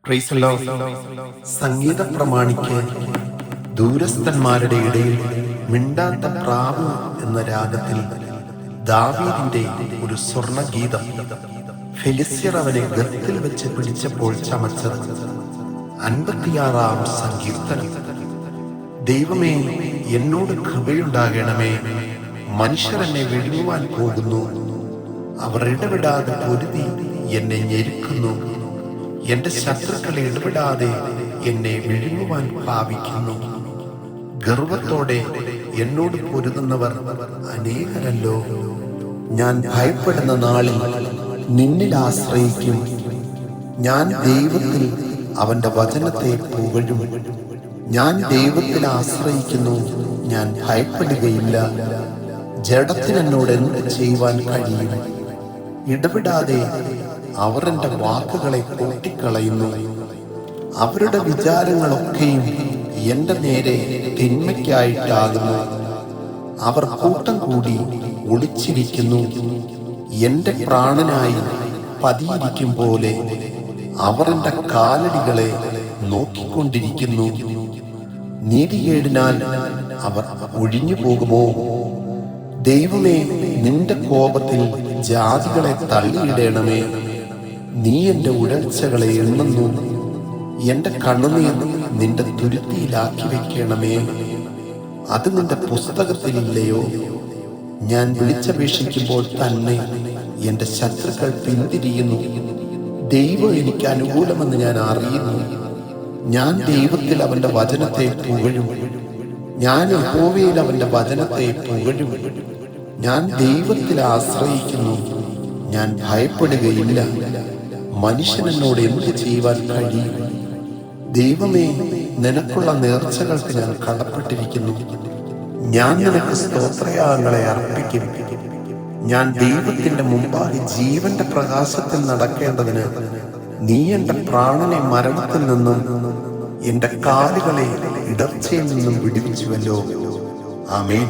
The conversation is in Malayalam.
Price the lord. സംഗീത പ്രമാണിക്ക് ദൂരസ്ഥന്മാരുടെ ഇടയിൽ മിണ്ടാത്ത പ്രാവ് എന്ന രാഗത്തിൽ ദാവീദിന്റെ ഒരു സ്വർണഗീതം. ഫെലിസ്ത്യർ അവനെ ഗത്തിൽ വെച്ച് പിടിച്ചപ്പോൾ ചമച്ചത് 56-ാം സങ്കീർത്തനം. ദൈവമേ, എന്നോട് കൃപയുണ്ടാകണമേ. മനുഷ്യർ എന്നെ വിഴുങ്ങുവാൻ പോകുന്നു. അവർ ഇടപെടാതെ പൊരുതി എന്നെ ഞെരുക്കുന്നു. എന്റെ ശത്രുക്കളെ ഇടപെടാതെ എന്നെ വിഴുങ്ങുവാൻ ഭാവിക്കുന്നു. ഗർവത്തോടെ എന്നോട് പൊരുതുന്നവർ അനേകരല്ലോ. ഞാൻ ഭയപ്പെടുന്ന നാളിൽ നിന്നിൽ ആശ്രയിക്കും. ഞാൻ ദൈവത്തിൽ അവന്റെ വചനത്തെ പുകഴും. ഞാൻ ദൈവത്തിൽ ആശ്രയിക്കുന്നു, ഞാൻ ഭയപ്പെടുകയില്ല. ജഡത്തിന് എന്നോട് എന്ത് ചെയ്യുവാൻ കഴിയും? ഇടപെടാതെ അവർ എൻ്റെ വാക്കുകളെ കൂട്ടിക്കളയുന്നു. അവരുടെ വിചാരങ്ങളൊക്കെയും എൻ്റെ നേരെ തിന്മയ്ക്കായിട്ടാകുന്നു. അവർ കൂട്ടം കൂടി ഒളിച്ചിരിക്കുന്നു. എൻ്റെ പ്രാണനായി പതിയിരിക്കും പോലെ അവർ എൻ്റെ കാലടികളെ നോക്കിക്കൊണ്ടിരിക്കുന്നു. നീതികേടിനാൽ അവർ ഒഴിഞ്ഞു പോകുമോ? ദൈവമേ, നിന്റെ കോപത്തിൽ ജാതികളെ തള്ളിയിടണമേ. നീ എൻ്റെ ഉഴൽച്ചകളെ എണ്ണുന്നു. എൻ്റെ കണ്ണുനീർ നിന്റെ തുരുത്തിയിലാക്കി വെക്കണമേ. അത് നിന്റെ പുസ്തകത്തിലില്ലയോ? ഞാൻ വിളിച്ചപേക്ഷിക്കുമ്പോൾ തന്നെ എൻ്റെ ശത്രുക്കൾ പിന്തിരിയുന്നു. ദൈവം എനിക്ക് അനുകൂലമെന്ന് ഞാൻ അറിയുന്നു. ഞാൻ ദൈവത്തിൽ അവന്റെ വചനത്തെ പുകഴും. ഞാൻ യഹോവയിൽ അവന്റെ വചനത്തെ പുകഴും. ഞാൻ ദൈവത്തിൽ ആശ്രയിക്കുന്നു, ഞാൻ ഭയപ്പെടുകയില്ല. മനുഷ്യൻ എന്നോട് എന്ത് ചെയ്യുവാൻ കഴിയും? ദൈവമേ, നിനക്കുള്ള നേർച്ചകൾക്ക് ഞാൻ കടപ്പെട്ടിരിക്കുന്നു. ഞാൻ നിനക്ക് സ്തോത്രയാഗങ്ങളെ അർപ്പിക്കും. ഞാൻ ദൈവത്തിന്റെ മുമ്പാകെ ജീവന്റെ പ്രകാശത്തിൽ നടക്കേണ്ടതിന് നീ എൻ്റെ പ്രാണനെ മരണത്തിൽ നിന്നും എൻ്റെ കാലുകളെ ഇടർച്ചയിൽ നിന്നും വിടുവിച്ചുവല്ലോ. ആമേൻ.